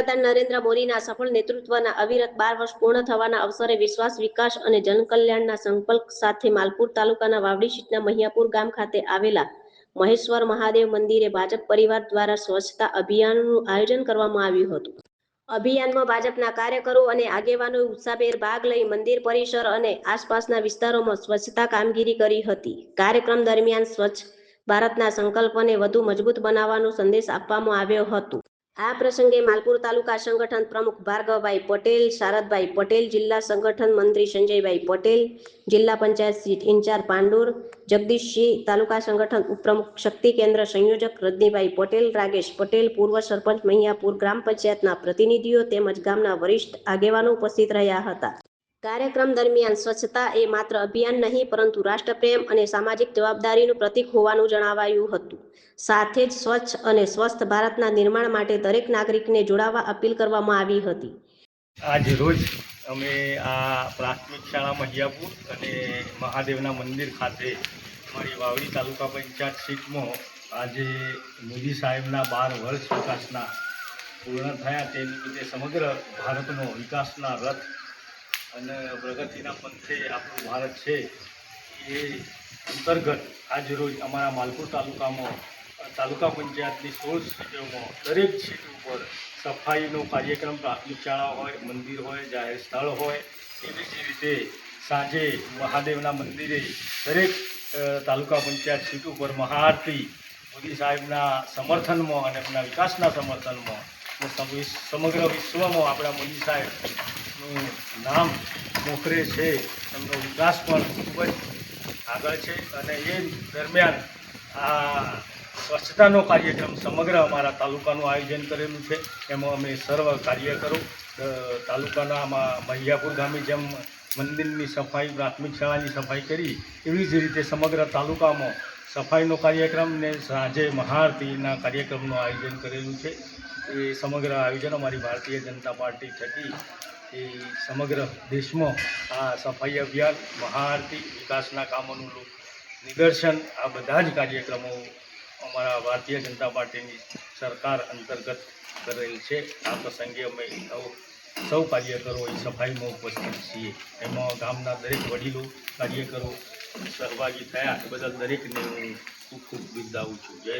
વડાપ્રધાન નરેન્દ્ર મોદીના સફળ નેતૃત્વના અવિરત 12 વર્ષ પૂર્ણ થવાના અવસરે વિશ્વાસ, વિકાસ અને જનકલ્યાણના સંકલ્પ સાથે માલપુર તાલુકાના વાવડી સીટના મહિયાપુર ગામ ખાતે આવેલા મહેશ્વર મહાદેવ મંદિરે ભાજપ પરિવાર દ્વારા સ્વચ્છતા અભિયાનનું આયોજન કરવામાં આવ્યું હતું। અભિયાનમાં ભાજપના કાર્યકરો અને આગેવાનોએ ઉત્સાહભેર ભાગ લઈ મંદિર પરિસર અને આસપાસના વિસ્તારોમાં સ્વચ્છતા કામગીરી કરી હતી। કાર્યક્રમ દરમિયાન સ્વચ્છ ભારતના સંકલ્પને વધુ મજબૂત બનાવવાનો સંદેશ આપવામાં આવ્યો હતો। આ પ્રસંગે માલપુર તાલુકા સંગઠન પ્રમુખ ભાર્ગવભાઈ પટેલ, શારદભાઈ પટેલ, જિલ્લા સંગઠન મંત્રી સંજયભાઈ પટેલ, જિલ્લા પંચાયત સીટ ઇન્ચાર્જ પાંડોર જગદીશસિંહ, તાલુકા સંગઠન ઉપપ્રમુખ શક્તિ કેન્દ્ર સંયોજક રજનીભાઈ પટેલ, રાગેશ પટેલ, પૂર્વ સરપંચ મહિયાપુર ગ્રામ પંચાયતના પ્રતિનિધિઓ તેમજ ગામના વરિષ્ઠ આગેવાનો ઉપસ્થિત રહ્યા હતા। કાર્યક્રમ દરમિયાન સ્વચ્છતા એ માત્ર અભિયાન નહીં પરંતુ રાષ્ટ્રપ્રેમ અને સામાજિક જવાબદારીનું પ્રતીક હોવાનું જણાવાયું હતું। સાથે જ સ્વચ્છ અને સ્વસ્થ ભારતના નિર્માણ માટે દરેક નાગરિકને જોડાવા અપીલ કરવામાં આવી હતી। આજ રોજ અમે આ પ્રાથમિક શાળા મહિયાપુર અને મહાદેવના મંદિર ખાતે અમારી વાવડી તાલુકા પંચાયત સીટમાં આજે મોદી સાહેબના 12 વર્ષ વિકાસના પૂર્ણ થયા તે નિમિત્તે સમગ્ર ભારતનો વિકાસના રથ અને પ્રગતિના પંથે આપણું ભારત છે એ અંતર્ગત આજ રોજ અમારા માલપુર તાલુકામાં તાલુકા પંચાયતની 16 સીટોમાં દરેક સીટ ઉપર સફાઈનો કાર્યક્રમ પ્રાથમિક શાળા હોય, મંદિર હોય, જાહેર સ્થળ હોય, એવી જ રીતે સાંજે મહાદેવના મંદિરે દરેક તાલુકા પંચાયત સીટ ઉપર મહાઆરતી મોદી સાહેબના સમર્થનમાં અને એમના વિકાસના સમર્થનમાં સમગ્ર વિશ્વમાં આપણા મોદી સાહેબનું નામ મોખરે છે, એમનો વિકાસ પણ ખૂબ જ આગળ છે અને એ દરમિયાન આ સ્વચ્છતાનો કાર્યક્રમ સમગ્ર અમારા તાલુકાનું આયોજન કરેલું છે। એમાં અમે સર્વ કાર્યકરો તાલુકાના મહિયાપુર ગામે જેમ મંદિરની સફાઈ, પ્રાથમિક શાળાની સફાઈ કરી એવી જ રીતે સમગ્ર તાલુકામાં સફાઈનો કાર્યક્રમ ને સાંજે મહાઆરતીના કાર્યક્રમનું આયોજન કરેલું છે। એ સમગ્ર આયોજન અમારી ભારતીય જનતા પાર્ટી થકી એ સમગ્ર દેશમાં આ સફાઈ અભિયાન, મહાઆરતી, વિકાસના કામોનું નિદર્શન આ બધા જ કાર્યક્રમો અમારા ભારતીય જનતા પાર્ટીની સરકાર અંતર્ગત કરેલ છે। આ પ્રસંગે અમે સૌ કાર્યકરો એ સફાઈમાં ઉપસ્થિત છીએ। એમાં ગામના દરેક વડીલો, કાર્યકરો સહભાગી થયા એ બદલ દરેકને હું ખૂબ ખૂબ બિરદાવું છું। જય